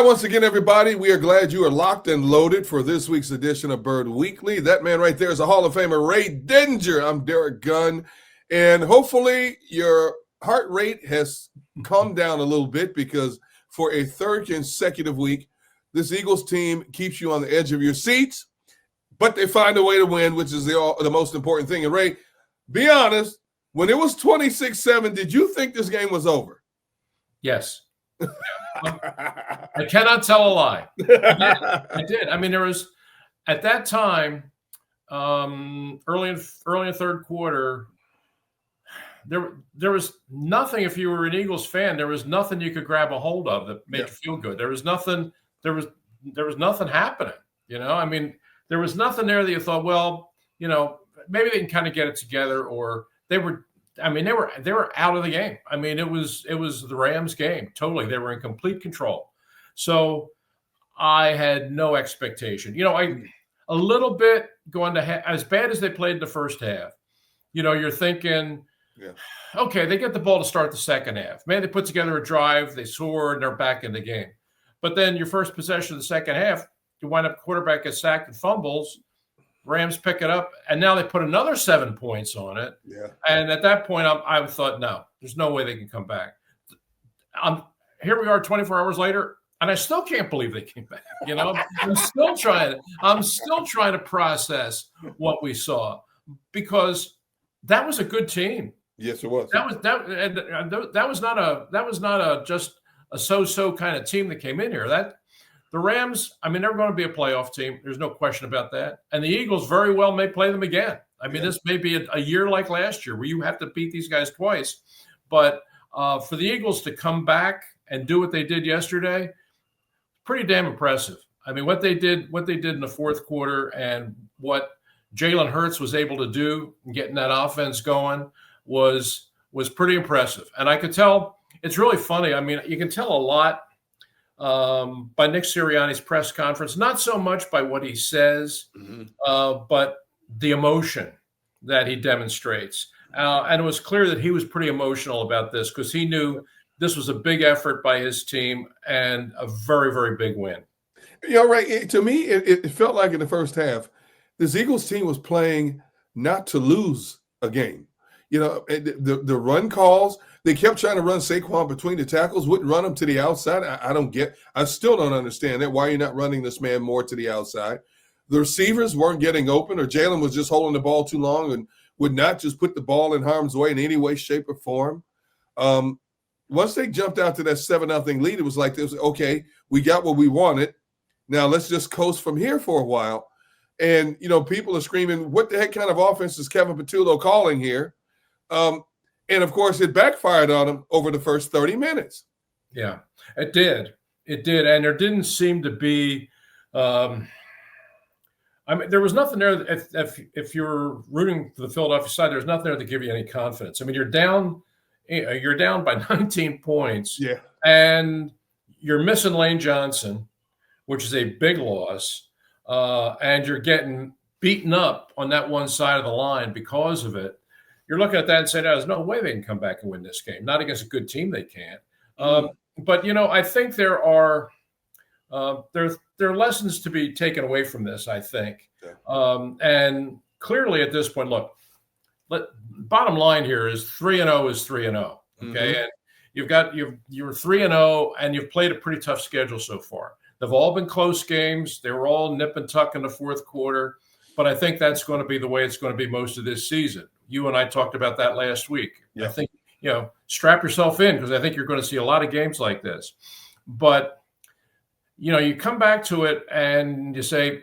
Hi, once again, everybody. We are glad you are locked and loaded for this week's edition of Bird Weekly. That man right there is a Hall of Famer, Ray Didinger. I'm Derrick Gunn. And hopefully your heart rate has calmed down a little bit because for a third consecutive week, this Eagles team keeps you on the edge of your seats, but they find a way to win, which is the most important thing. And Ray, be honest, when it was 26-7, did you think this game was over? Yes. I cannot tell a lie. I did. I mean, there was at that time, early in third quarter, there was nothing. If you were an Eagles fan, there was nothing you could grab a hold of that made you feel good. There was nothing. There was nothing happening. I mean, there was nothing there that you thought, well, maybe they can kind of get it together, or they were. I mean, they were out of the game. I mean, it was the Rams game. Totally. They were in complete control. So I had no expectation. A little bit going to as bad as they played in the first half, you're thinking, okay, they get the ball to start the second half. Maybe they put together a drive, they score, and they're back in the game. But then your first possession of the second half, you wind up quarterback gets sacked and fumbles. Rams pick it up, and now they put another 7 points on it. Yeah. And at that point, I thought, no, there's no way they can come back. Here we are 24 hours later, and I still can't believe they came back. I'm still trying to process what we saw, because that was a good team. Yes, it was. That was not just a so-so kind of team that came in here. The Rams, I mean, they're going to be a playoff team. There's no question about that. And the Eagles very well may play them again. I mean, this may be a year like last year where you have to beat these guys twice. But for the Eagles to come back and do what they did yesterday, pretty damn impressive. I mean, what they did in the fourth quarter and what Jalen Hurts was able to do in getting that offense going was pretty impressive. And I could tell, it's really funny. I mean, you can tell a lot by Nick Sirianni's press conference, not so much by what he says, but the emotion that he demonstrates. And it was clear that he was pretty emotional about this because he knew this was a big effort by his team and a very, very big win. Right. To me, it felt like in the first half, this Eagles team was playing not to lose a game. The run calls, they kept trying to run Saquon between the tackles, wouldn't run him to the outside. I still don't understand that. Why you're not running this man more to the outside? The receivers weren't getting open, or Jalen was just holding the ball too long and would not just put the ball in harm's way in any way, shape, or form. Once they jumped out to that 7-0 lead, it was like, okay, we got what we wanted. Now let's just coast from here for a while. And, people are screaming, what the heck kind of offense is Kevin Patullo calling here? And, of course, it backfired on him over the first 30 minutes. Yeah, it did. It did. And there didn't seem to be I mean, there was nothing there. If you're rooting for the Philadelphia side, there's nothing there to give you any confidence. I mean, you're down by 19 points. Yeah. And you're missing Lane Johnson, which is a big loss. And you're getting beaten up on that one side of the line because of it. You're looking at that and saying, there's no way they can come back and win this game. Not against a good team, they can't. But, I think there are lessons to be taken away from this, I think. Yeah. And clearly at this point, look, bottom line here is 3-0 is 3-0. Okay. And you're 3-0 and you've played a pretty tough schedule so far. They've all been close games. They were all nip and tuck in the fourth quarter. But I think that's going to be the way it's going to be most of this season. You and I talked about that last week. Yeah. I think, strap yourself in because I think you're going to see a lot of games like this. But, you come back to it and you say,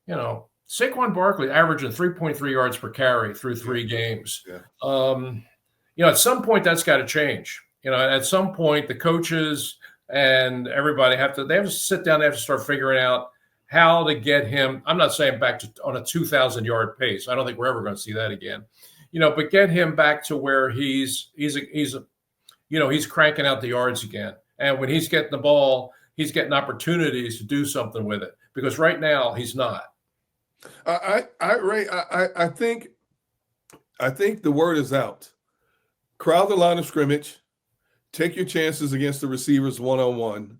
Saquon Barkley averaging 3.3 yards per carry through 3 games. Yeah. At some point that's got to change. At some point the coaches and everybody have to sit down. They have to start figuring out how to get him. I'm not saying back on a 2,000-yard pace. I don't think we're ever going to see that again. But get him back to where he's cranking out the yards again. And when he's getting the ball, he's getting opportunities to do something with it. Because right now he's not. Ray, I think the word is out. Crowd the line of scrimmage. Take your chances against the receivers one-on-one.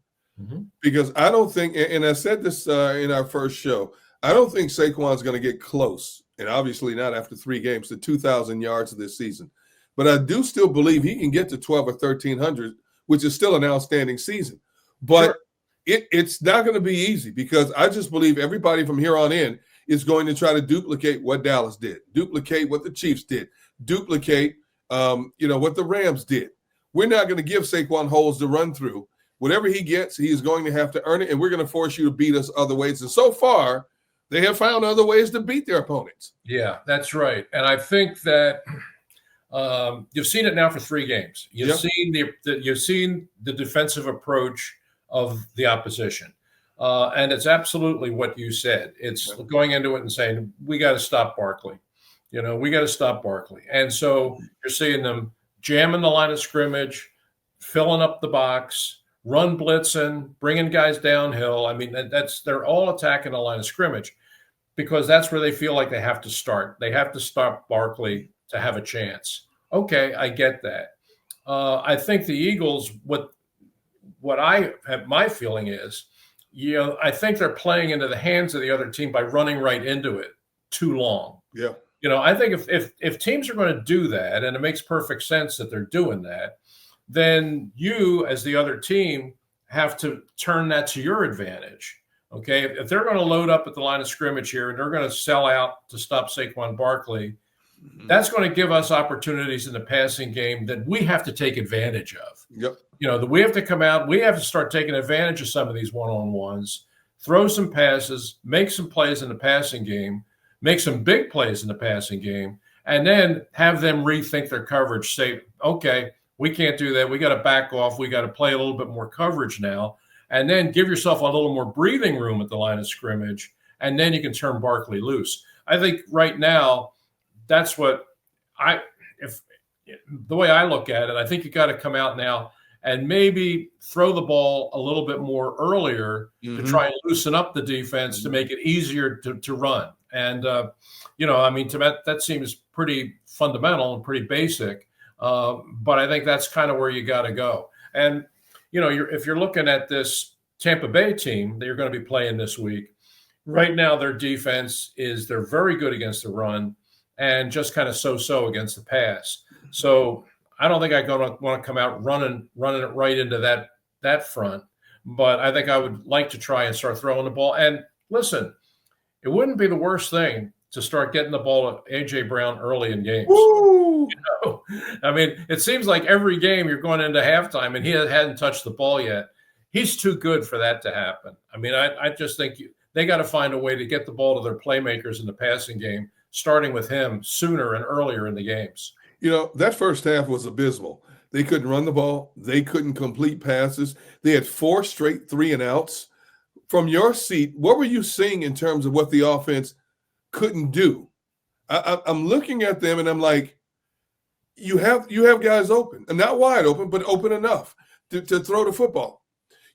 Because I don't think, and I said this in our first show, I don't think Saquon's going to get close, and obviously not after 3 games, to 2,000 yards this season. But I do still believe he can get to 12 or 1,300, which is still an outstanding season. But it's not going to be easy, because I just believe everybody from here on in is going to try to duplicate what Dallas did, duplicate what the Chiefs did, duplicate what the Rams did. We're not going to give Saquon holes to run through. Whatever he gets, he is going to have to earn it, and we're going to force you to beat us other ways. And so far, they have found other ways to beat their opponents. Yeah, that's right. And I think that you've seen it now for 3 games. You've seen the defensive approach of the opposition. And it's absolutely what you said. It's going into it and saying, we got to stop Barkley. We got to stop Barkley. And so you're seeing them jamming the line of scrimmage, filling up the box, run blitzing, bringing guys downhill. I mean, they're all attacking the line of scrimmage, because that's where they feel like they have to start. They have to stop Barkley to have a chance. Okay, I get that. I think the Eagles, what I have, my feeling is, I think they're playing into the hands of the other team by running right into it too long. Yeah. I think if teams are going to do that, and it makes perfect sense that they're doing that, then you, as the other team, have to turn that to your advantage. Okay, if they're going to load up at the line of scrimmage here and they're going to sell out to stop Saquon Barkley, that's going to give us opportunities in the passing game that we have to take advantage of. Yep. That we have to come out, we have to start taking advantage of some of these one-on-ones, throw some passes, make some plays in the passing game, make some big plays in the passing game, and then have them rethink their coverage, say, okay, we can't do that. We got to back off. We got to play a little bit more coverage now, and then give yourself a little more breathing room at the line of scrimmage, and then you can turn Barkley loose. I think right now, that's what the way I look at it, I think you got to come out now and maybe throw the ball a little bit more earlier to try and loosen up the defense to make it easier to run. And, I mean, to that seems pretty fundamental and pretty basic. But I think that's kind of where you got to go. And, if you're looking at this Tampa Bay team that you're going to be playing this week, right now their defense they're very good against the run and just kind of so-so against the pass. So I don't think I'm going to want to come out running it right into that front. But I think I would like to try and start throwing the ball. And listen, it wouldn't be the worst thing to start getting the ball to A.J. Brown early in games. I mean, it seems like every game you're going into halftime and he hadn't touched the ball yet. He's too good for that to happen. I mean, I just think they got to find a way to get the ball to their playmakers in the passing game, starting with him sooner and earlier in the games. That first half was abysmal. They couldn't run the ball. They couldn't complete passes. They had 4 straight 3-and-outs. From your seat, what were you seeing in terms of what the offense couldn't do? I'm looking at them and I'm like, you have guys open, and not wide open, but open enough to throw the football.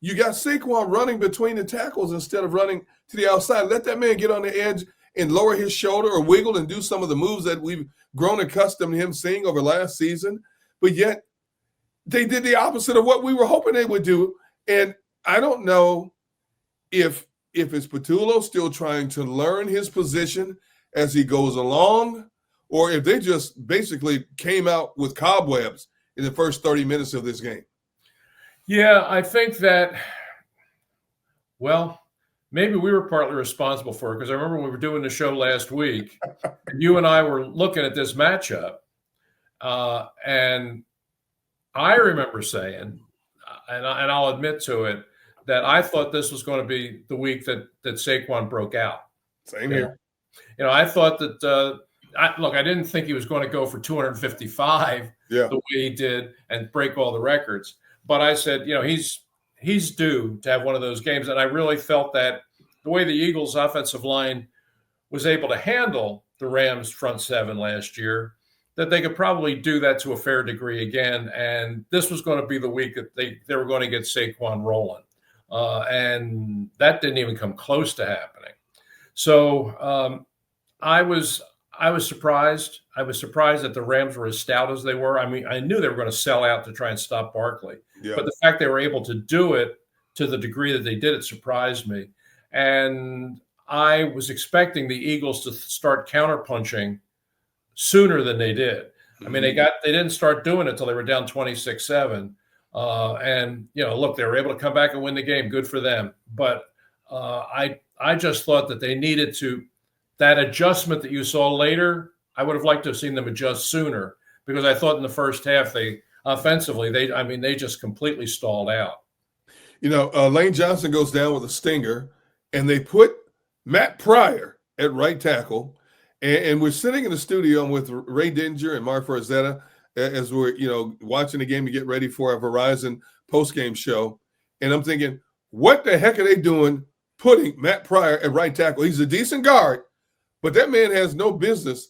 You got Saquon running between the tackles instead of running to the outside. Let that man get on the edge and lower his shoulder or wiggle and do some of the moves that we've grown accustomed to him seeing over last season. But yet they did the opposite of what we were hoping they would do. And I don't know if it's Patullo still trying to learn his position as he goes along, or if they just basically came out with cobwebs in the first 30 minutes of this game. Yeah, I think that, maybe we were partly responsible for it, because I remember when we were doing the show last week, and you and I were looking at this matchup, and I remember saying, and I'll admit to it, that I thought this was going to be the week that Saquon broke out. Same here. I thought that I didn't think he was going to go for 255 the way he did and break all the records. But I said, he's due to have one of those games. And I really felt that the way the Eagles' offensive line was able to handle the Rams' front 7 last year, that they could probably do that to a fair degree again. And this was going to be the week that they were going to get Saquon rolling. And that didn't even come close to happening. So I was surprised. I was surprised that the Rams were as stout as they were. I mean, I knew they were going to sell out to try and stop Barkley. Yeah. But the fact they were able to do it to the degree that they did, it surprised me. And I was expecting the Eagles to start counterpunching sooner than they did. I mean, they didn't start doing it until they were down 26-7. And, look, they were able to come back and win the game. Good for them. But I just thought that they needed to, that adjustment that you saw later, I would have liked to have seen them adjust sooner, because I thought in the first half, they just completely stalled out. Lane Johnson goes down with a stinger, and they put Matt Pryor at right tackle. And we're sitting in the studio with Ray Didinger and Mark Farzetta as we're, watching the game to get ready for our Verizon postgame show. And I'm thinking, what the heck are they doing putting Matt Pryor at right tackle? He's a decent guard, but that man has no business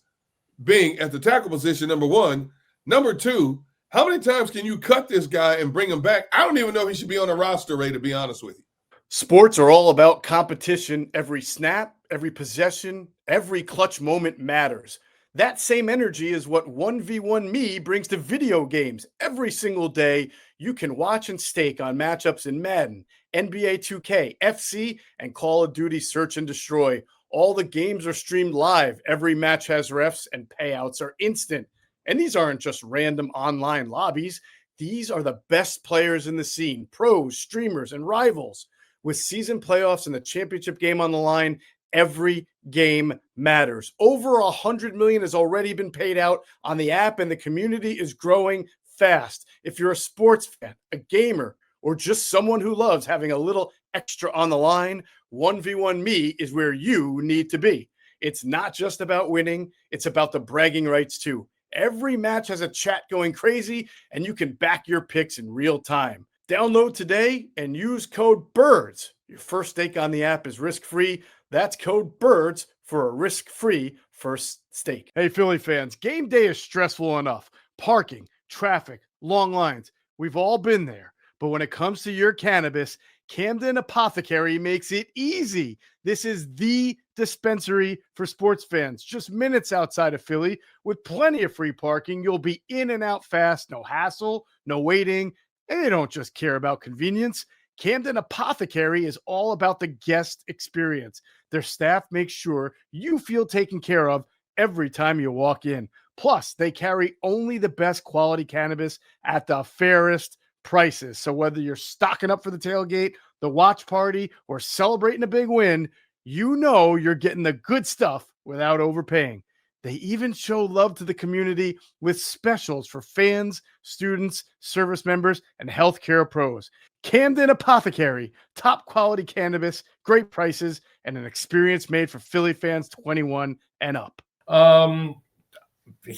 being at the tackle position, number one. Number two, how many times can you cut this guy and bring him back? I don't even know if he should be on a roster, Ray, to be honest with you. Sports are all about competition. Every snap, every possession, every clutch moment matters. That same energy is what 1v1 Me brings to video games. Every single day, you can watch and stake on matchups in Madden, NBA 2K, FC, and Call of Duty Search and Destroy. All the games are streamed live. Every match has refs, and payouts are instant. And these aren't just random online lobbies. These are the best players in the scene, pros, streamers, and rivals. With season playoffs and the championship game on the line, every game matters. Over $100 million has already been paid out on the app, and the community is growing fast. If you're a sports fan, a gamer, or just someone who loves having a little extra on the line, 1v1 Me is where you need to be. It's not just about winning, it's about the bragging rights too. Every match has a chat going crazy, and you can back your picks in real time. Download today and use code BIRDS. Your first stake on the app is risk-free. That's code BIRDS for a risk-free first stake. Hey, Philly fans, game day is stressful enough. Parking, traffic, long lines. We've all been there. But when it comes to your cannabis, Camden Apothecary makes it easy. This is the dispensary for sports fans, just minutes outside of Philly. With plenty of free parking, you'll be in and out fast, no hassle, no waiting. And they don't just care about convenience. Camden Apothecary is all about the guest experience. Their staff makes sure you feel taken care of every time you walk in. Plus, they carry only the best quality cannabis at the fairest prices. So whether you're stocking up for the tailgate, the watch party, or celebrating a big win, you know you're getting the good stuff without overpaying. They even show love to the community with specials for fans, students, service members, and healthcare pros. Camden Apothecary, top quality cannabis, great prices, and an experience made for Philly fans 21 and up.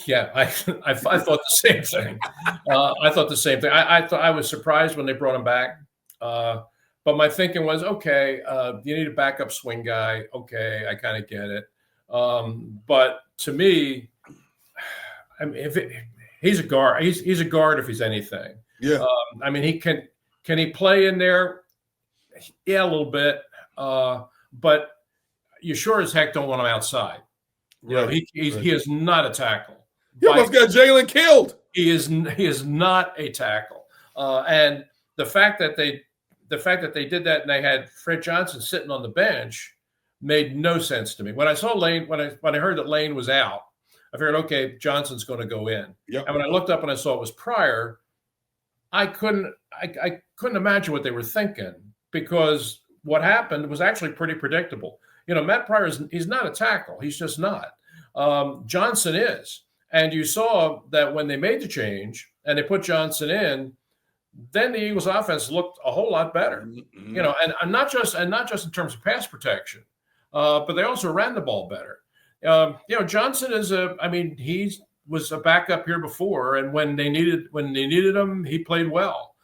Yeah, I thought the same thing. I was surprised when they brought him back. But my thinking was, okay, you need a backup swing guy. Okay, I kind of get it. But to me, I mean, he's a guard. He's a guard if he's anything. Yeah. I mean, can he play in there? Yeah, a little bit. But you sure as heck don't want him outside. You know, he is not a tackle. He almost got Jalen killed. He is not a tackle. And the fact that they did that and they had Fred Johnson sitting on the bench made no sense to me. When I saw Lane, when I heard that Lane was out, I figured, okay, Johnson's going to go in. Yep. And when I looked up and I saw it was Pryor, I couldn't imagine what they were thinking, because what happened was actually pretty predictable. You know, Matt Pryor he's not a tackle. He's just not. Johnson is. And you saw that when they made the change and they put Johnson in, then the Eagles offense looked a whole lot better. Mm-hmm. You know, and not just in terms of pass protection, but they also ran the ball better. You know, Johnson he was a backup here before, and when they needed him, he played well.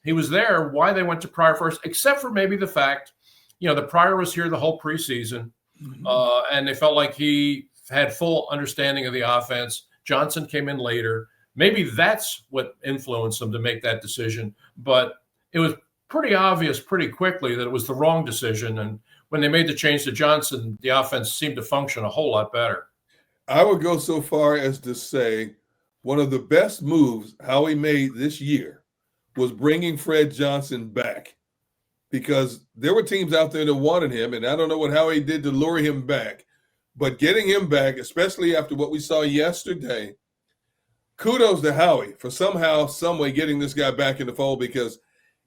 He was there. Why they went to Pryor first, except for maybe the fact, you know, the Pryor was here the whole preseason, and they felt like he had full understanding of the offense. Johnson came in later. Maybe that's what influenced them to make that decision. But it was pretty obvious pretty quickly that it was the wrong decision. And when they made the change to Johnson, the offense seemed to function a whole lot better. I would go so far as to say one of the best moves Howie made this year was bringing Fred Johnson back because there were teams out there that wanted him, and I don't know what Howie did to lure him back. But getting him back, especially after what we saw yesterday, kudos to Howie for somehow, some way getting this guy back in the fold, because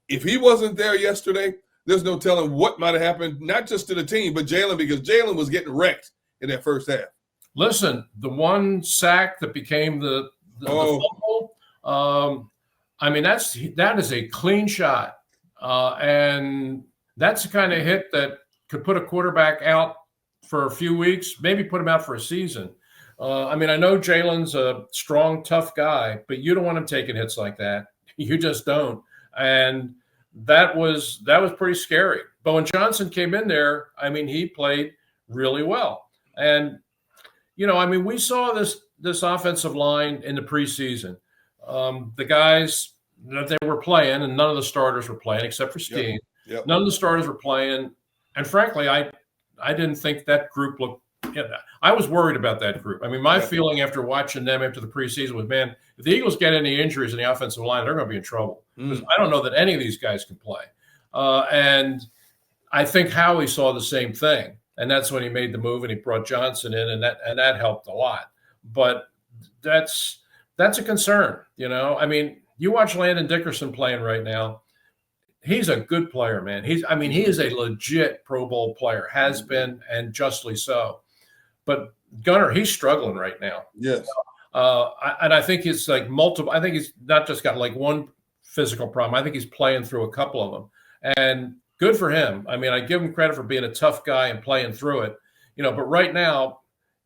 if he wasn't there yesterday, there's no telling what might have happened, not just to the team, but Jalen, because Jalen was getting wrecked in that first half. Listen, the one sack that became the fumble, I mean, that is a clean shot. And that's the kind of hit that could put a quarterback out for a few weeks, maybe put him out for a season. I mean, I know Jalen's a strong, tough guy, but you don't want him taking hits like that. You just don't. And that was pretty scary. But when Johnson came in there, I mean, he played really well. And, you know, I mean, we saw this offensive line in the preseason. The guys that they were playing, and none of the starters were playing except for Steen. Yep. None of the starters were playing. And frankly, I didn't think that group looked – I was worried about that group. I mean, my feeling after watching them after the preseason was, man, if the Eagles get any injuries in the offensive line, they're going to be in trouble. Because I don't know that any of these guys can play. And I think Howie saw the same thing. And that's when he made the move and he brought Johnson in, and that helped a lot. But that's a concern, you know. I mean, you watch Landon Dickerson playing right now. He's a good player, man. he is a legit Pro Bowl player, has been, and justly so. But Gunner, he's struggling right now. Yes. And I think it's like multiple. I think he's not just got like one physical problem. I think he's playing through a couple of them. And good for him. I mean, I give him credit for being a tough guy and playing through it. You know, but right now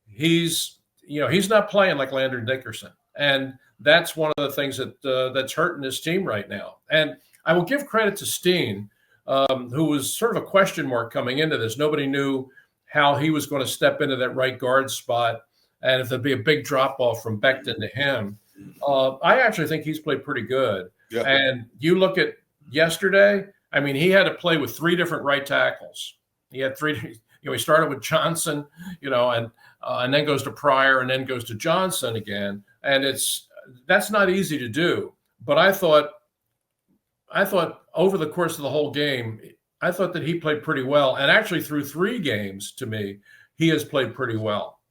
he's not playing like Landon Dickerson. And that's one of the things that's hurting his team right now. And I will give credit to Steen, who was sort of a question mark coming into this. Nobody knew how he was going to step into that right guard spot and if there'd be a big drop-off from Becton to him. I actually think he's played pretty good. Yeah. And you look at yesterday, I mean, he had to play with three different right tackles. He had three – he started with Johnson, and then goes to Pryor and then goes to Johnson again. And that's not easy to do. But I thought over the course of the whole game, I thought that he played pretty well. And actually through 3 games, to me, he has played pretty well.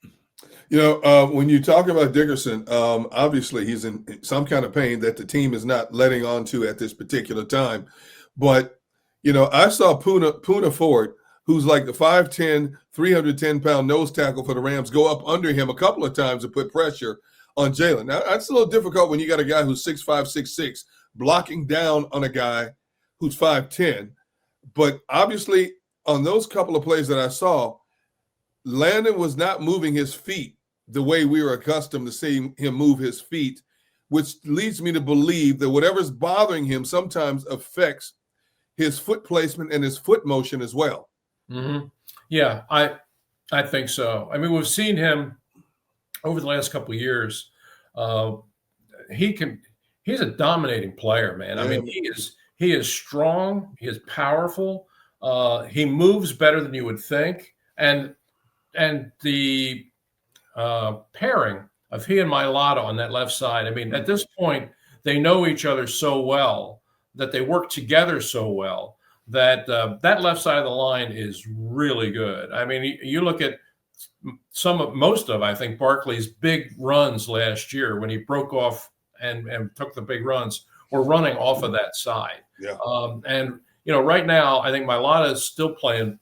You know, when you talk about Dickerson, obviously he's in some kind of pain that the team is not letting on to at this particular time. But, you know, I saw Poona Ford, who's like the 5'10", 310-pound nose tackle for the Rams, go up under him a couple of times to put pressure on Jalen. Now, that's a little difficult when you got a guy who's 6'5", 6'6", blocking down on a guy who's 5'10". But obviously, on those couple of plays that I saw, Landon was not moving his feet the way we were accustomed to seeing him move his feet, which leads me to believe that whatever's bothering him sometimes affects his foot placement and his foot motion as well. Mm-hmm. Yeah, I think so. I mean, we've seen him over the last couple of years. He's a dominating player, man. I mean, he is strong. He is powerful. He moves better than you would think. And the pairing of he and Mailata on that left side, I mean, at this point, they know each other so well, that they work together so well, that that left side of the line is really good. I mean, you look at most of, I think, Barkley's big runs last year when he broke off and took the big runs, or running off of that side. Yeah. And, you know, right now, I think Mailata is still playing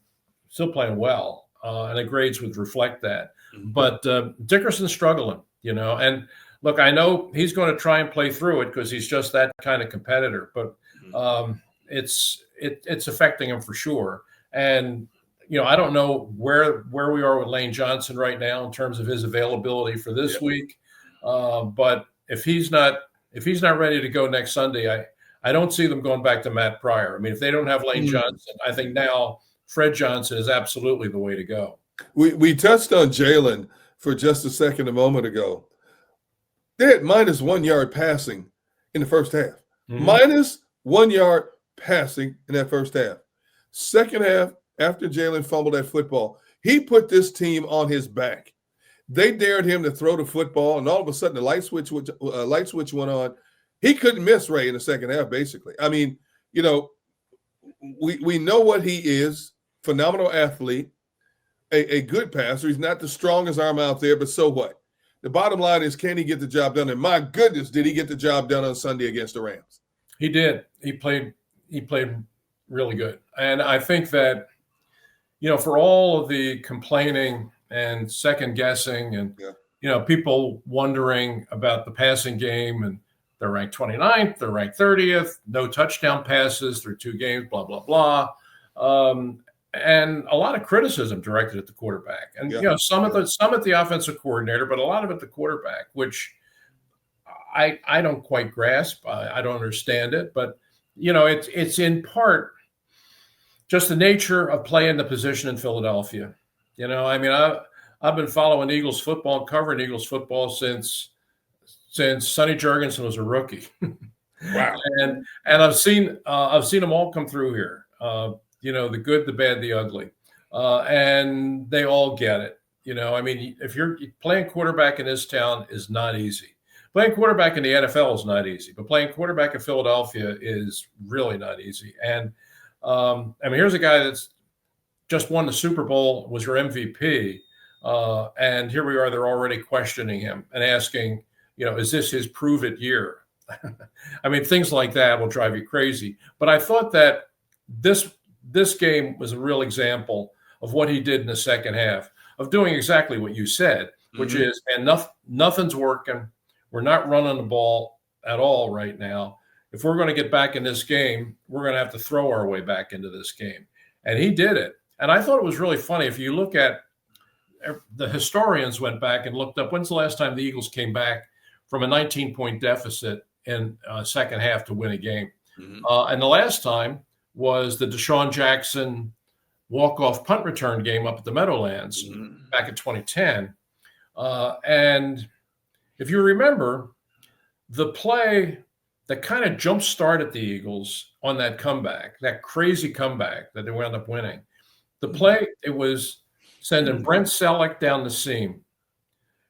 well, and the grades would reflect that. Mm-hmm. But Dickerson's struggling, you know. And, look, I know he's going to try and play through it because he's just that kind of competitor. But it's affecting him for sure. And, you know, I don't know where we are with Lane Johnson right now in terms of his availability for this week. But if he's not ready to go next Sunday, I don't see them going back to Matt Pryor. I mean, if they don't have Lane Johnson, I think now Fred Johnson is absolutely the way to go. We touched on Jalen for just a second a moment ago. They had minus 1 yard passing in the first half. Mm-hmm. Minus 1 yard passing in that first half. Second half, after Jalen fumbled that football, he put this team on his back. They dared him to throw the football, and all of a sudden the light switch went on. He couldn't miss Ray in the second half, basically. I mean, you know, we know what he is, phenomenal athlete, a good passer. He's not the strongest arm out there, but so what? The bottom line is, can he get the job done? And my goodness, did he get the job done on Sunday against the Rams? He did. He played really good. And I think that, for all of the complaining and second guessing and, people wondering about the passing game, and they're ranked 29th, they're ranked 30th, no touchdown passes through 2 games, blah, blah, blah. And a lot of criticism directed at the quarterback. And, some at the offensive coordinator, but a lot of it the quarterback, which I don't quite grasp. I don't understand it. But, it's in part just the nature of playing the position in Philadelphia. I've been following Eagles football, covering Eagles football since Sonny Jurgensen was a rookie. Wow. And I've seen them all come through here. The good, the bad, the ugly. And they all get it. If you're playing quarterback in this town is not easy. Playing quarterback in the NFL is not easy, but playing quarterback in Philadelphia is really not easy. And here's a guy that's just won the Super Bowl, was your MVP. And here we are, they're already questioning him and asking, is this his prove it year? Things like that will drive you crazy. But I thought that this game was a real example of what he did in the second half, of doing exactly what you said, which is, and nothing's working. We're not running the ball at all right now. If we're going to get back in this game, we're going to have to throw our way back into this game. And he did it. And I thought it was really funny. If you look at the historians went back and looked up, when's the last time the Eagles came back from a 19-point deficit in second half to win a game? And the last time was the Deshaun Jackson walk-off punt return game up at the Meadowlands back in 2010. And if you remember, the play that kind of jump-started the Eagles on that comeback, that crazy comeback that they wound up winning, the play, it was sending Brent Selleck down the seam.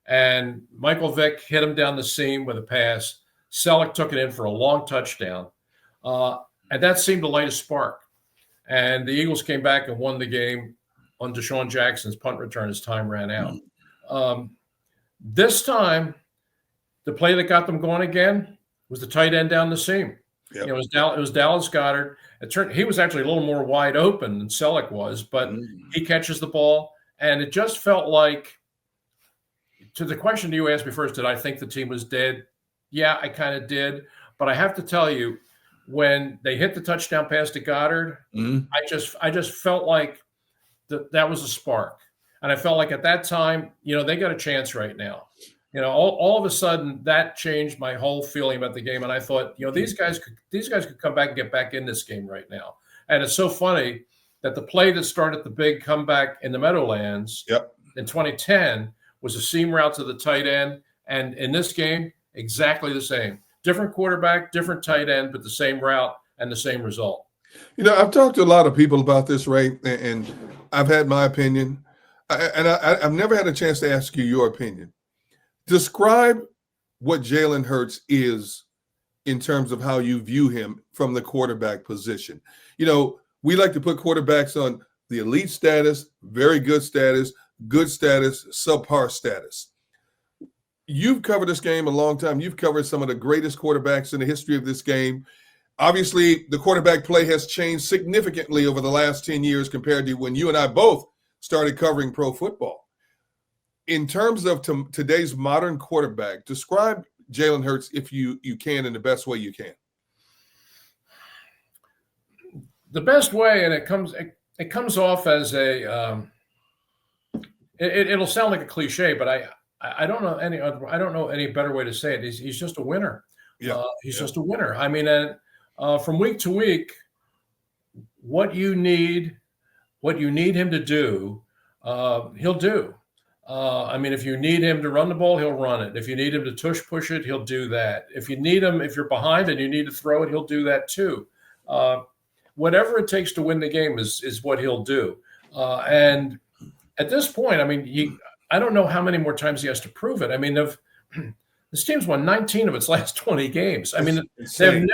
And Michael Vick hit him down the seam with a pass. Selleck took it in for a long touchdown. And that seemed to light a spark. And the Eagles came back and won the game on Deshaun Jackson's punt return as time ran out. This time, the play that got them going again was the tight end down the seam. Yep. It was Dallas Goedert. He was actually a little more wide open than Selleck was, but he catches the ball. And it just felt like, to the question you asked me first, did I think the team was dead? Yeah, I kind of did. But I have to tell you, when they hit the touchdown pass to Goddard, I just felt like that was a spark. And I felt like at that time, they got a chance right now. All of a sudden that changed my whole feeling about the game. And I thought, these guys could come back and get back in this game right now. And it's so funny that the play that started the big comeback in the Meadowlands in 2010 was a seam route to the tight end. And in this game, exactly the same. Different quarterback, different tight end, but the same route and the same result. I've talked to a lot of people about this, Ray, and I've had my opinion. I've never had a chance to ask you your opinion. Describe what Jalen Hurts is in terms of how you view him from the quarterback position. We like to put quarterbacks on the elite status, very good status, subpar status. You've covered this game a long time. You've covered some of the greatest quarterbacks in the history of this game. Obviously, the quarterback play has changed significantly over the last 10 years compared to when you and I both started covering pro football. In terms of today's modern quarterback, describe Jalen Hurts, if you can, in the best way you can. The best way, and it comes off as it'll sound like a cliche, but I don't know any better way to say it. He's just a winner. He's just a winner. From week to week, what you need him to do, he'll do. If you need him to run the ball, he'll run it. If you need him to push it, he'll do that. If you're behind and you need to throw it, he'll do that too. Whatever it takes to win the game is what he'll do. And at this point, I don't know how many more times he has to prove it. This team's won 19 of its last 20 games. I mean, Insane.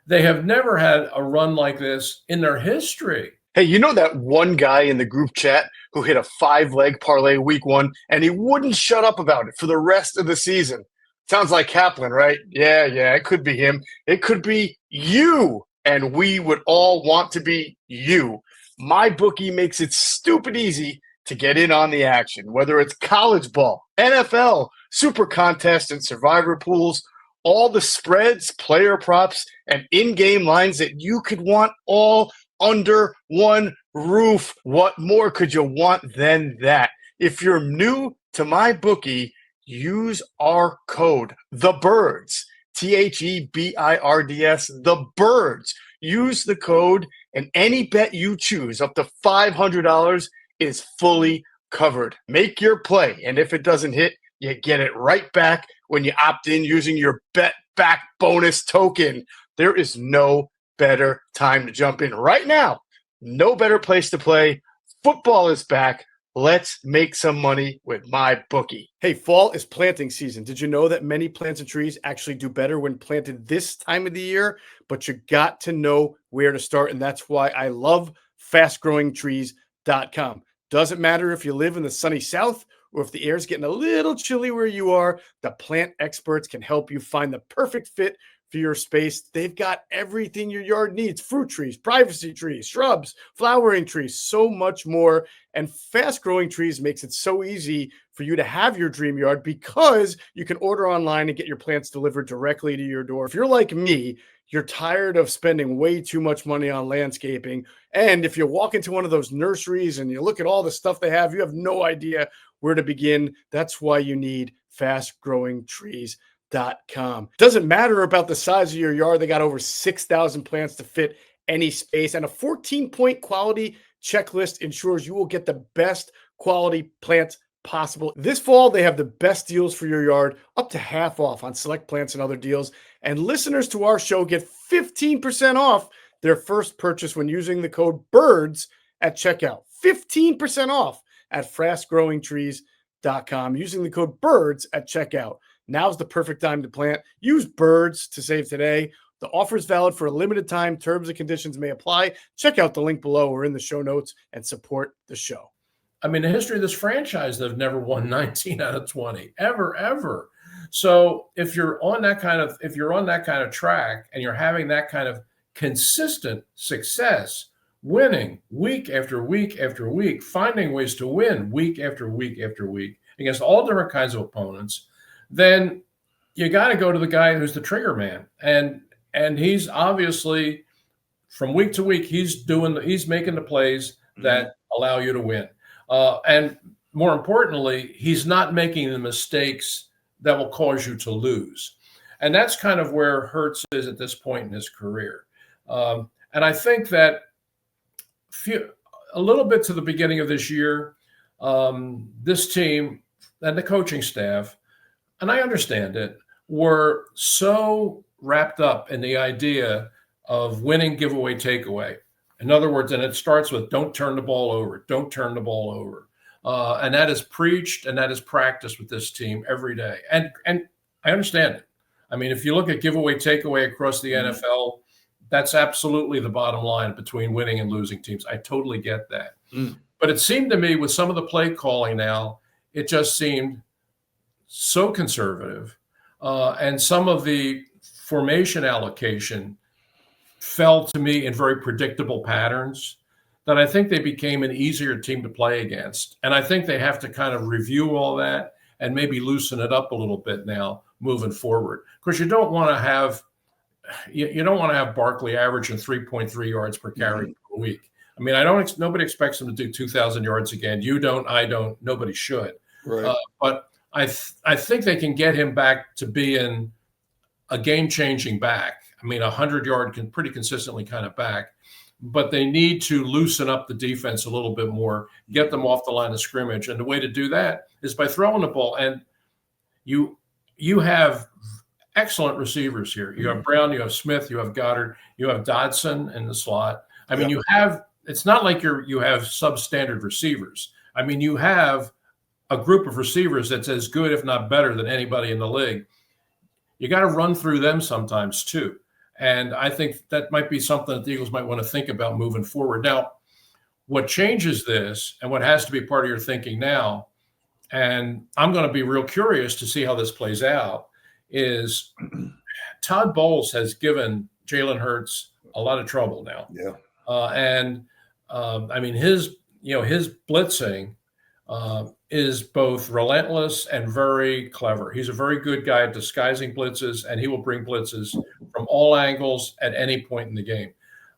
they have never had a run like this in their history. Hey, you know that one guy in the group chat who hit a 5-leg parlay week 1 and he wouldn't shut up about it for the rest of the season? Sounds like Kaplan, right? Yeah, it could be him. It could be you. And we would all want to be you. MyBookie makes it stupid easy to get in on the action, whether it's college ball, NFL, super contest, and survivor pools, all the spreads, player props, and in-game lines that you could want all under one roof. What more could you want than that? If you're new to MyBookie, use our code, THEBIRDS, THEBIRDS, THEBIRDS. Use the code, and any bet you choose up to $500 is fully covered. Make your play, and if it doesn't hit, you get it right back when you opt in using your bet back bonus token. There is no better time to jump in right now. No better place to play. Football is back. Let's make some money with MyBookie. Hey, fall is planting season. Did you know that many plants and trees actually do better when planted this time of the year? But you got to know where to start, and that's why I love fastgrowingtrees.com. Doesn't matter if you live in the sunny south or if the air's getting a little chilly where you are, the plant experts can help you find the perfect fit for your space. They've got everything your yard needs: fruit trees, privacy trees, shrubs, flowering trees, so much more. And Fast Growing Trees makes it so easy for you to have your dream yard because you can order online and get your plants delivered directly to your door. If you're like me, you're tired of spending way too much money on landscaping. And if you walk into one of those nurseries and you look at all the stuff they have, you have no idea where to begin. That's why you need fastgrowingtrees.com. Doesn't matter about the size of your yard. They got over 6,000 plants to fit any space, and a 14-point quality checklist ensures you will get the best quality plants possible. This fall, they have the best deals for your yard, up to half off on select plants and other deals. And listeners to our show get 15% off their first purchase when using the code BIRDS at checkout. 15% off at fastgrowingtrees.com using the code BIRDS at checkout. Now's the perfect time to plant. Use BIRDS to save today. The offer is valid for a limited time. Terms and conditions may apply. Check out the link below or in the show notes and support the show. I mean, the history of this franchise, they've never won 19 out of 20, ever. So if you're on that kind of track and you're having that kind of consistent success, winning week after week after week, finding ways to win week after week after week against all different kinds of opponents, then you got to go to the guy who's the trigger man. And he's obviously, from week to week, he's making the plays that allow you to win. And more importantly, he's not making the mistakes that will cause you to lose. And that's kind of where Hurts is at this point in his career. And I think that a little bit to the beginning of this year, this team and the coaching staff, and I understand it, were so wrapped up in the idea of winning, giveaway, takeaway. In other words, and it starts with don't turn the ball over, don't turn the ball over. And that is preached and that is practiced with this team every day. And I understand it. I mean, if you look at giveaway, takeaway across the NFL, that's absolutely the bottom line between winning and losing teams. I totally get that. But it seemed to me with some of the play calling now, it just seemed so conservative. And some of the formation allocation fell to me in very predictable patterns that I think they became an easier team to play against. And I think they have to kind of review all that and maybe loosen it up a little bit now moving forward. Because you don't want to have Barkley averaging 3.3 yards per carry per week. I mean, nobody expects him to do 2,000 yards again. You don't, I don't, nobody should. Right. But I think they can get him back to being a game-changing back. I mean, 100-yard pretty consistently kind of back. But they need to loosen up the defense a little bit more, get them off the line of scrimmage. And the way to do that is by throwing the ball. And you have excellent receivers here. You have Brown, you have Smith, you have Goddard, you have Dodson in the slot. I mean, it's not like you have substandard receivers. I mean, you have a group of receivers that's as good, if not better, than anybody in the league. you got to run through them sometimes too. And I think that might be something that the Eagles might want to think about moving forward. Now, what changes this and what has to be part of your thinking now, and I'm going to be real curious to see how this plays out, is Todd Bowles has given Jalen Hurts a lot of trouble now. Yeah. I mean, his blitzing is both relentless and very clever. He's a very good guy at disguising blitzes, and he will bring blitzes from all angles at any point in the game.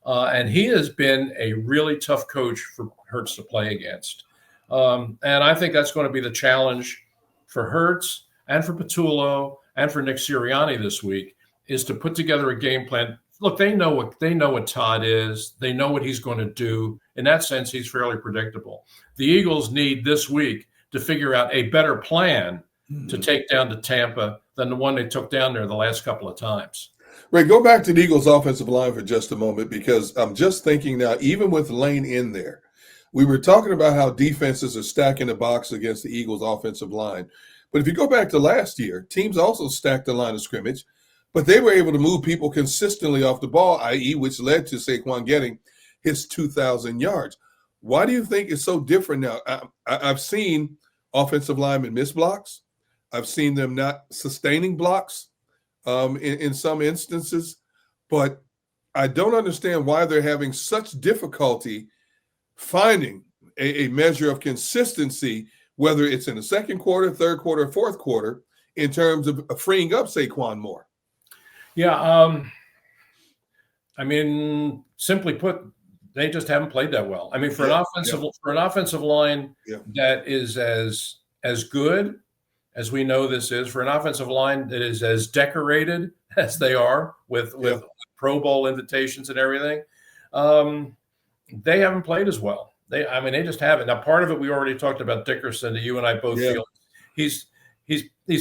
And he has been a really tough coach for Hurts to play against. And I think that's going to be the challenge for Hurts and for Patullo and for Nick Sirianni this week, is to put together a game plan. Look, they know what Todd is. They know what he's going to do. In that sense, he's fairly predictable. The Eagles need this week to figure out a better plan to take down to Tampa than the one they took down there the last couple of times. Ray, go back to the Eagles' offensive line for just a moment, because I'm just thinking now, even with Lane in there, we were talking about how defenses are stacking the box against the Eagles' offensive line. But if you go back to last year, teams also stacked the line of scrimmage, but they were able to move people consistently off the ball, i.e., which led to Saquon getting his 2,000 yards. Why do you think it's so different now? I've seen offensive linemen miss blocks. I've seen them not sustaining blocks in some instances, but I don't understand why they're having such difficulty finding a measure of consistency, whether it's in the second quarter, third quarter, fourth quarter, in terms of freeing up Saquon more. Yeah, I mean, simply put, they just haven't played that well. I mean, for an offensive line that is as good as we know this is, for an offensive line that is as decorated as they are with Pro Bowl invitations and everything, they haven't played as well. They just haven't. Now, part of it, we already talked about Dickerson, that you and I both feel he's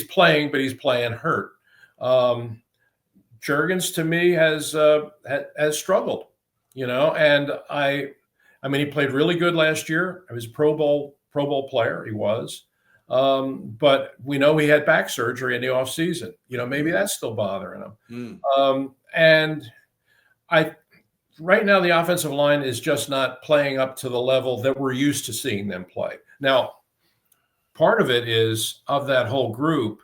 playing, but he's playing hurt. Juergens, to me, has struggled, and I mean, he played really good last year. He was a Pro Bowl player. He was, but we know he had back surgery in the offseason. Maybe that's still bothering him. And right now, the offensive line is just not playing up to the level that we're used to seeing them play. Now, part of it is, of that whole group,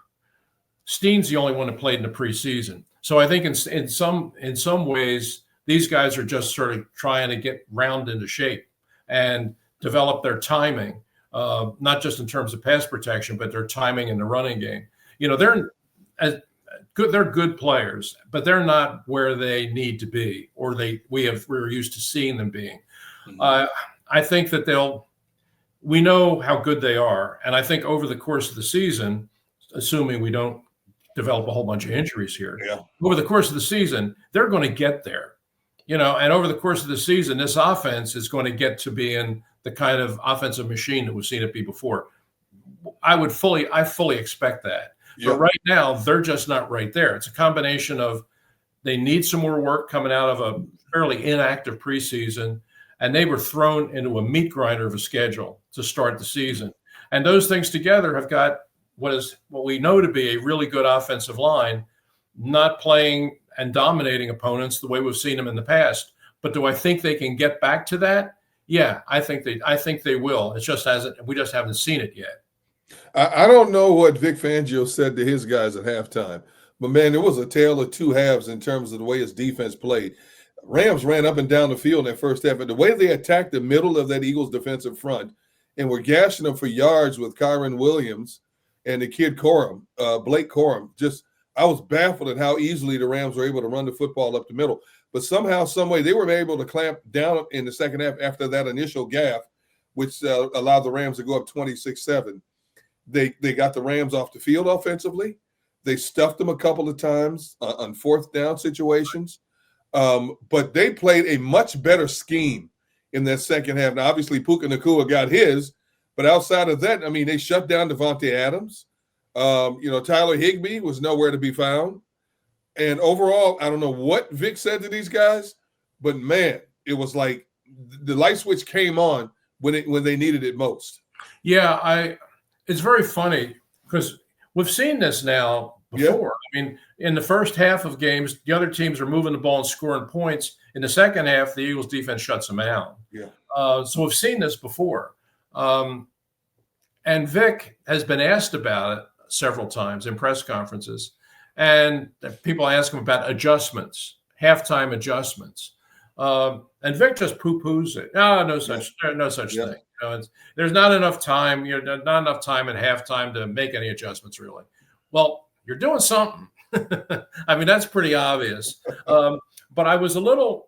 Steen's the only one that played in the preseason. So I think in some ways, these guys are just sort of trying to get round into shape and develop their timing, not just in terms of pass protection, but their timing in the running game. They're good players, but they're not where they need to be, or we're used to seeing them being. I think that we know how good they are, and I think over the course of the season, assuming we don't develop a whole bunch of injuries here, over the course of the season, they're going to get there, and over the course of the season, this offense is going to get to being the kind of offensive machine that we've seen it be before. I fully expect that. But right now, they're just not right there. It's a combination of they need some more work coming out of a fairly inactive preseason, and they were thrown into a meat grinder of a schedule to start the season. And those things together have got what we know to be a really good offensive line, not playing and dominating opponents the way we've seen them in the past. But do I think they can get back to that? Yeah, I think they will. We just haven't seen it yet. I don't know what Vic Fangio said to his guys at halftime, but man, it was a tale of two halves in terms of the way his defense played. Rams ran up and down the field in that first half, and the way they attacked the middle of that Eagles defensive front and were gashing them for yards with Kyron Williams and the kid Blake Corum. I was baffled at how easily the Rams were able to run the football up the middle. But somehow, some way, they were able to clamp down in the second half after that initial gaffe, which allowed the Rams to go up 26-7. They got the Rams off the field offensively. They stuffed them a couple of times on fourth down situations. But they played a much better scheme in that second half. Now, obviously, Puka Nacua got his, but outside of that, I mean, they shut down Devontae Adams. Tyler Higbee was nowhere to be found. And overall, I don't know what Vic said to these guys, but man, it was like the light switch came on when they needed it most. Yeah, it's very funny because we've seen this now before. I mean, in the first half of games, the other teams are moving the ball and scoring points. In the second half, the Eagles defense shuts them out. Yeah. So we've seen this before. And Vic has been asked about it several times in press conferences. And people ask him about adjustments, halftime adjustments. And Vic just poo-poos it. No such thing. There's not enough time. Not enough time at halftime to make any adjustments, really. Well, you're doing something. I mean, that's pretty obvious. But I was a little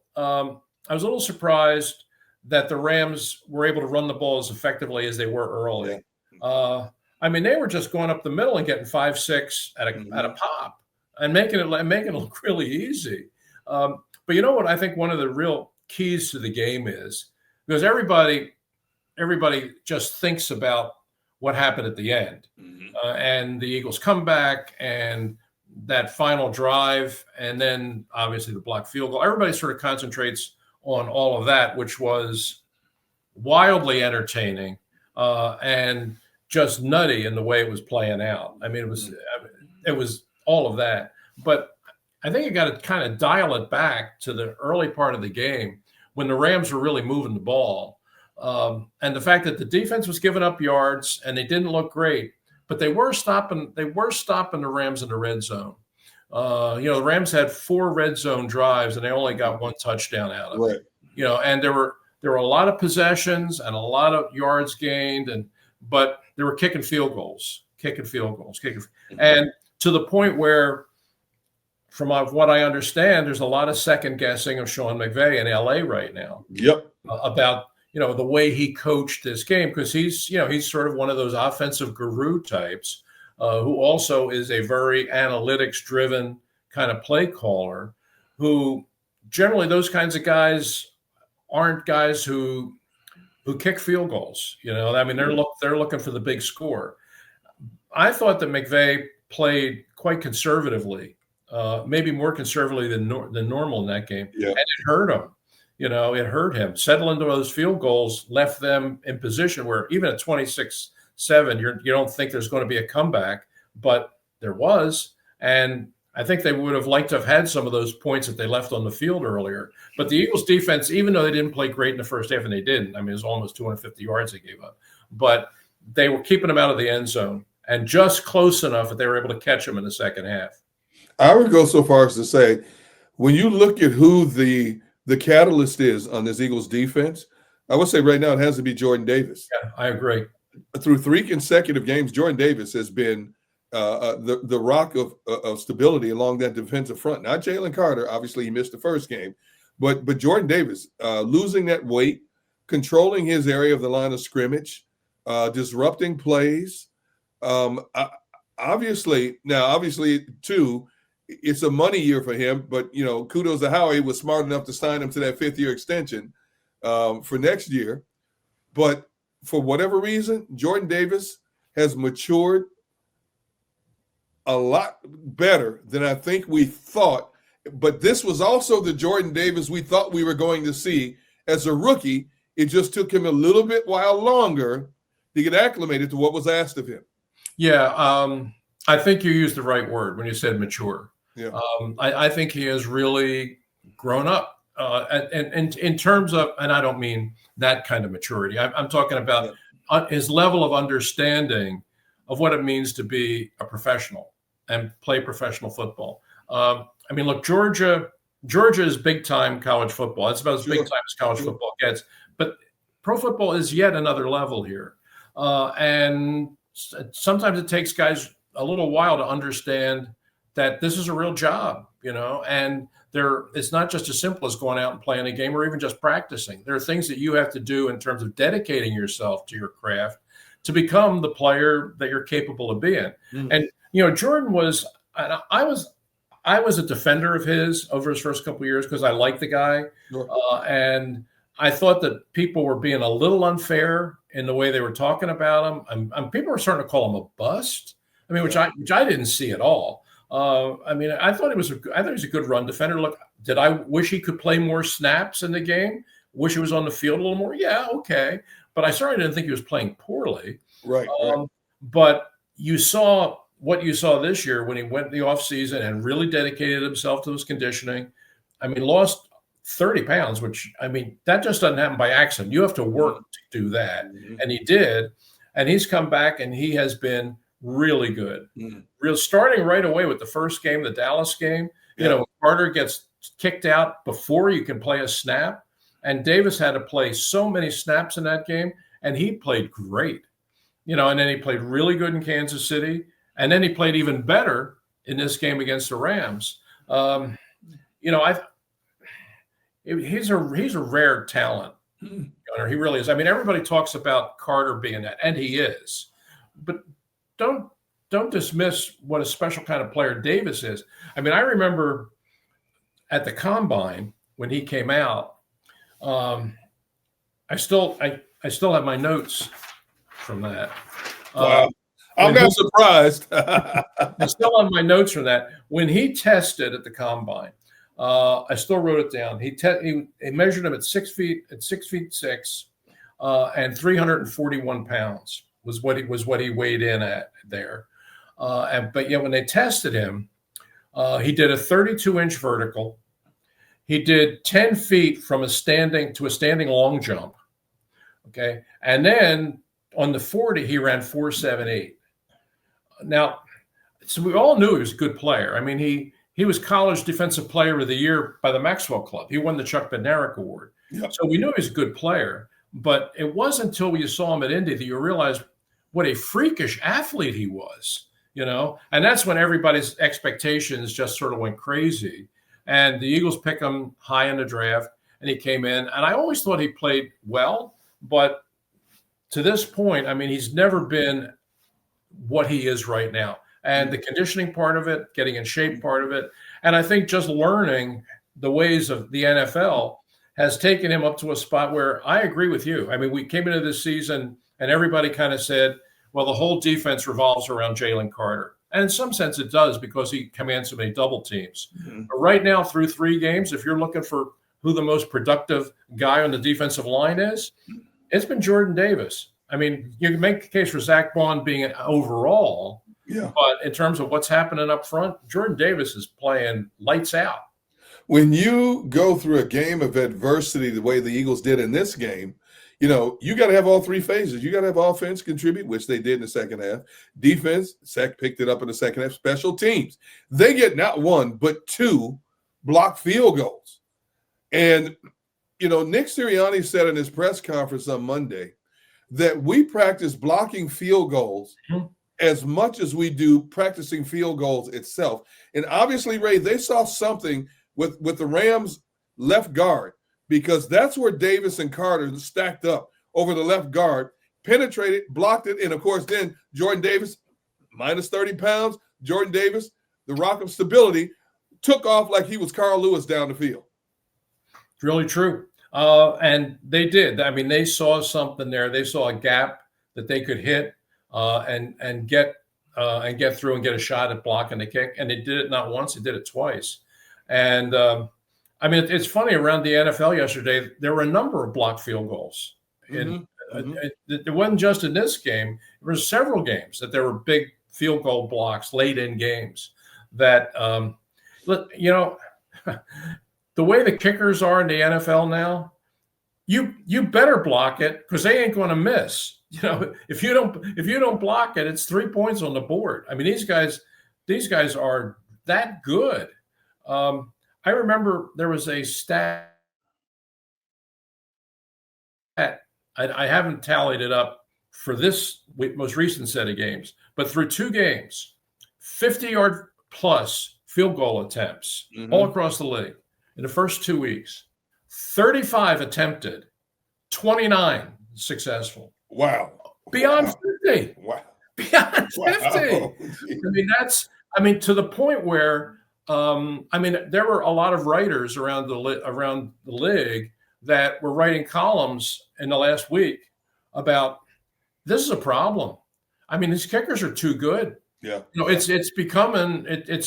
surprised that the Rams were able to run the ball as effectively as they were early. Yeah. I mean, they were just going up the middle and getting 5-6 at a pop and making it look really easy. But you know what? I think one of the real keys to the game is because everybody just thinks about what happened at the end and the Eagles comeback and that final drive, and then obviously the blocked field goal. Everybody sort of concentrates on all of that, which was wildly entertaining and just nutty in the way it was playing out. I mean, it was all of that. But I think you got to kind of dial it back to the early part of the game when the Rams were really moving the ball. And the fact that the defense was giving up yards and they didn't look great, but they were stopping the Rams in the red zone. The Rams had 4 red zone drives and they only got 1 touchdown out of it. And there were a lot of possessions and a lot of yards gained, but they were kicking field goals. And to the point where, from what I understand, there's a lot of second guessing of Sean McVay in LA right now. Yep. About the way he coached this game, because he's sort of one of those offensive guru types who also is a very analytics-driven kind of play caller. Who generally those kinds of guys aren't guys who kick field goals. I mean, they're looking for the big score. I thought that McVay played quite conservatively. Maybe more conservatively than normal in that game. Yeah. And it hurt him. It hurt him. Settling into those field goals left them in position where even at 26-7, you don't think there's going to be a comeback, but there was. And I think they would have liked to have had some of those points that they left on the field earlier. But the Eagles defense, even though they didn't play great in the first half, and they didn't, I mean, it was almost 250 yards they gave up, but they were keeping them out of the end zone and just close enough that they were able to catch them in the second half. I would go so far as to say, when you look at who the catalyst is on this Eagles defense, I would say right now it has to be Jordan Davis. Yeah, I agree. Through 3 consecutive games, Jordan Davis has been the rock of stability along that defensive front. Not Jalen Carter. Obviously, he missed the first game. But Jordan Davis, losing that weight, controlling his area of the line of scrimmage, disrupting plays. Obviously, too, it's a money year for him, but kudos to Howie was smart enough to sign him to that 5th-year extension for next year. But for whatever reason, Jordan Davis has matured a lot better than I think we thought. But this was also the Jordan Davis we thought we were going to see as a rookie. It just took him a little bit while longer to get acclimated to what was asked of him. Yeah, I think you used the right word when you said mature. Yeah. I think he has really grown up, and in terms of, and I don't mean that kind of maturity. I'm talking about his level of understanding of what it means to be a professional and play professional football. I mean, look, Georgia is big time college football. It's about as big time as college football gets. But pro football is yet another level here, and sometimes it takes guys a little while to understand that this is a real job, and it's not just as simple as going out and playing a game or even just practicing. There are things that you have to do in terms of dedicating yourself to your craft to become the player that you're capable of being. Mm-hmm. And, Jordan was, I was a defender of his over his first couple of years because I liked the guy. Sure. And I thought that people were being a little unfair in the way they were talking about him. People were starting to call him a bust. I mean, which I didn't see at all. I thought he was a good run defender. Look, did I wish he could play more snaps in the game? Wish he was on the field a little more? Yeah, okay. But I certainly didn't think he was playing poorly. Right. But you saw what you saw this year when he went in the offseason and really dedicated himself to his conditioning. I mean, lost 30 pounds, which, I mean, that just doesn't happen by accident. You have to work to do that. And he did. And he's come back and he has been really good. Real starting right away with the first game, the Dallas game. You know, Carter gets kicked out before you can play a snap. And Davis had to play so many snaps in that game, and he played great. You know, and then he played really good in Kansas City. And then he played even better in this game against the Rams. You know, he's a rare talent. He really is. I mean, everybody talks about Carter being that, and he is. But don't dismiss what a special kind of player Davis is. I mean, I remember at the Combine when he came out, I still have my notes from that. Wow. I'm not surprised. I still have my notes from that. When he tested at the Combine, I still wrote it down. He measured him at 6 feet, at 6'6", and 341 pounds was what he weighed in at there. But yet when they tested him, he did a 32-inch vertical. He did 10 feet from a standing long jump. Okay. And then on the 40, he ran 4.78. Now, so we all knew he was a good player. I mean, he was College Defensive Player of the Year by the Maxwell Club. He won the Chuck Bednarik Award. Yep. So we knew he was a good player. But it wasn't until you saw him at Indy that you realized what a freakish athlete he was, you know. And that's when everybody's expectations just sort of went crazy. And the Eagles picked him high in the draft, and he came in. And I always thought he played well. But to this point, I mean, he's never been what he is right now. And the conditioning part of it, getting in shape part of it, and I think just learning the ways of the NFL has taken him up to a spot where I agree with you. I mean, we came into this season and everybody kind of said, well, the whole defense revolves around Jalen Carter. And in some sense it does because he commands so many double teams. But right now through 3 games, if you're looking for who the most productive guy on the defensive line is, it's been Jordan Davis. I mean, you can make the case for Zach Bond being an overall, but in terms of what's happening up front, Jordan Davis is playing lights out. When you go through a game of adversity the way the Eagles did in this game, you know, you got to have all 3 phases. You got to have offense contribute, which they did in the second half. Defense, Zach picked it up in the second half. Special teams, they get not 1, but 2 blocked field goals. And, you know, Nick Sirianni said in his press conference on Monday that we practice blocking field goals as much as we do practicing field goals itself. And obviously, Ray, they saw something with the Rams left guard, because that's where Davis and Carter stacked up over the left guard, penetrated, blocked it. And of course, then Jordan Davis, minus 30 pounds, Jordan Davis, the rock of stability, took off like he was Carl Lewis down the field. It's really true. And they did. I mean, they saw something there. They saw a gap that they could hit and get through and get a shot at blocking the kick. And they did it not once, they did it twice. And I mean, it's funny, around the NFL yesterday, there were a number of blocked field goals. It wasn't just in this game. There were several games that there were big field goal blocks late in games that, you know, the way the kickers are in the NFL now, you better block it because they ain't going to miss. You know, if you don't block it, it's 3 points on the board. I mean, these guys are that good. I remember there was a stat. I haven't tallied it up for this most recent set of games, but through 2 games, 50-yard plus field goal attempts all across the league in the first 2 weeks. 35 attempted, 29 successful. Wow. Beyond 50. Wow. Beyond 50. Wow. I mean, to the point where, I mean, there were a lot of writers around the league that were writing columns in the last week about this is a problem. I mean, these kickers are too good. Yeah. You know, it's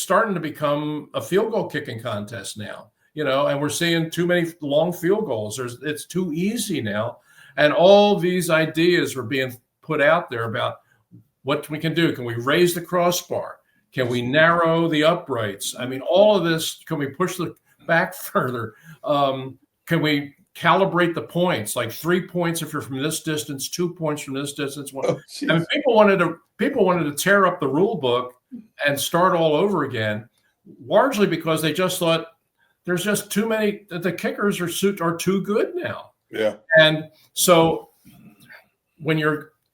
starting to become a field goal kicking contest now. You know, and we're seeing too many long field goals. It's too easy now. And all these ideas were being put out there about, what we can do. Can we raise the crossbar? Can we narrow the uprights? I mean, all of this, can we push the back further? Can we calibrate the points, like 3 points if you're from this distance, 2 points from this distance? I mean, people wanted to tear up the rule book and start all over again, largely because they just thought there's just too many. The kickers are too good now. Yeah, and so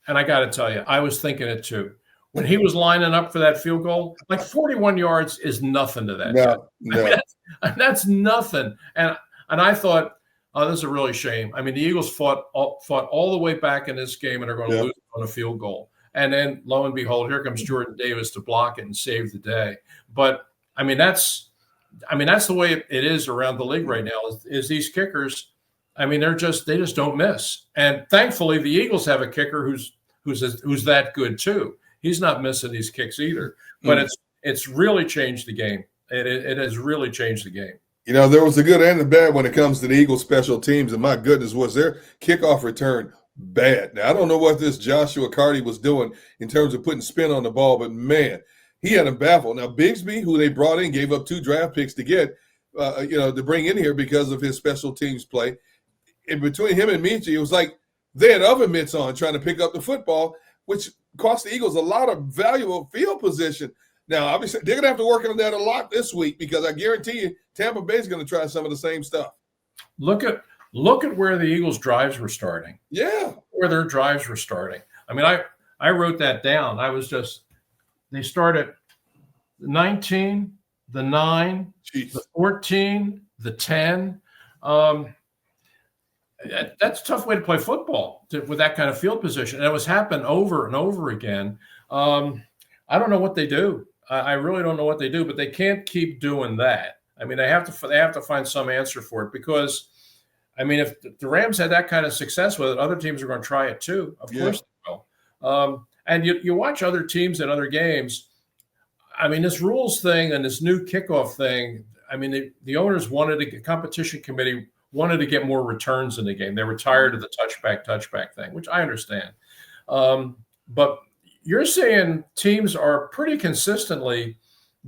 and I got to tell you, I was thinking it too. When he was lining up for that field goal, like 41 yards is nothing to that. No. I mean, that's nothing. And I thought, oh, this is a really shame. I mean, the Eagles fought all the way back in this game and are going to lose on a field goal. And then, lo and behold, here comes Jordan Davis to block it and save the day. But I mean, that's the way it is around the league right now. Is these kickers? I mean, they just don't miss. And thankfully, the Eagles have a kicker who's that good too. He's not missing these kicks either. But it's really changed the game. It has really changed the game. You know, there was a good and a bad when it comes to the Eagles special teams, and my goodness, was their kickoff return bad. Now, I don't know what this Joshua Carty was doing in terms of putting spin on the ball, but man, he had him baffled. Now, Bigsby, who they brought in, gave up 2 draft picks to get, to bring in here because of his special teams play. And between him and Michi, it was like they had oven mitts on trying to pick up the football, which cost the Eagles a lot of valuable field position. Now, obviously, they're going to have to work on that a lot this week because I guarantee you Tampa Bay is going to try some of the same stuff. Look at where the Eagles' drives were starting. Yeah. Where their drives were starting. I mean, I wrote that down. They started 19, the 9, the 14, the 10. That's a tough way to play football with that kind of field position. And it was happening over and over again. I don't know what they do. I really don't know what they do, but they can't keep doing that. I mean, they have to find some answer for it because, I mean, if the Rams had that kind of success with it, other teams are going to try it too. Of course they will. And you watch other teams in other games. I mean, this rules thing and this new kickoff thing, I mean, the owners competition committee wanted to get more returns in the game. They were tired of the touchback thing, which I understand. But you're saying teams are pretty consistently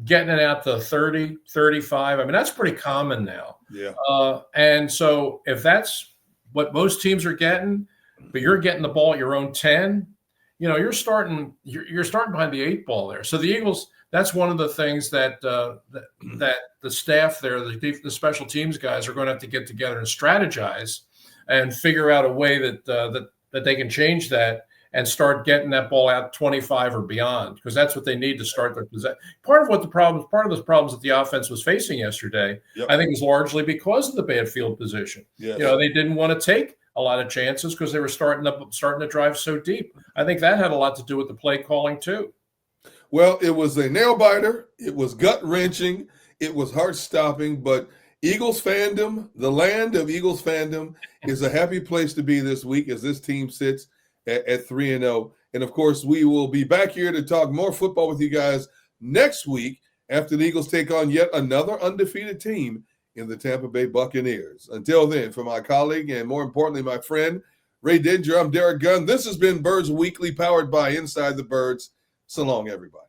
getting it out to 30, 35. I mean, that's pretty common now. Yeah. And so if that's what most teams are getting, but you're getting the ball at your own 10, you're starting behind the 8 ball there. So the Eagles, that's one of the things that that the staff there, the special teams guys, are going to have to get together and strategize and figure out a way that they can change that and start getting that ball out 25 or beyond, because that's what they need to start their possession. Part of the problems that the offense was facing yesterday, I think, was largely because of the bad field position. Yes. They didn't want to take a lot of chances because they were starting to drive so deep. I think that had a lot to do with the play calling too. Well, it was a nail biter. It was gut wrenching. It was heart stopping. But Eagles fandom, the land of Eagles fandom, is a happy place to be this week as this team sits at 3-0. And of course, we will be back here to talk more football with you guys next week after the Eagles take on yet another undefeated team in the Tampa Bay Buccaneers. Until then, for my colleague and more importantly, my friend, Ray Didinger, I'm Derrick Gunn. This has been Birds Weekly, powered by Inside the Birds. So long, everybody.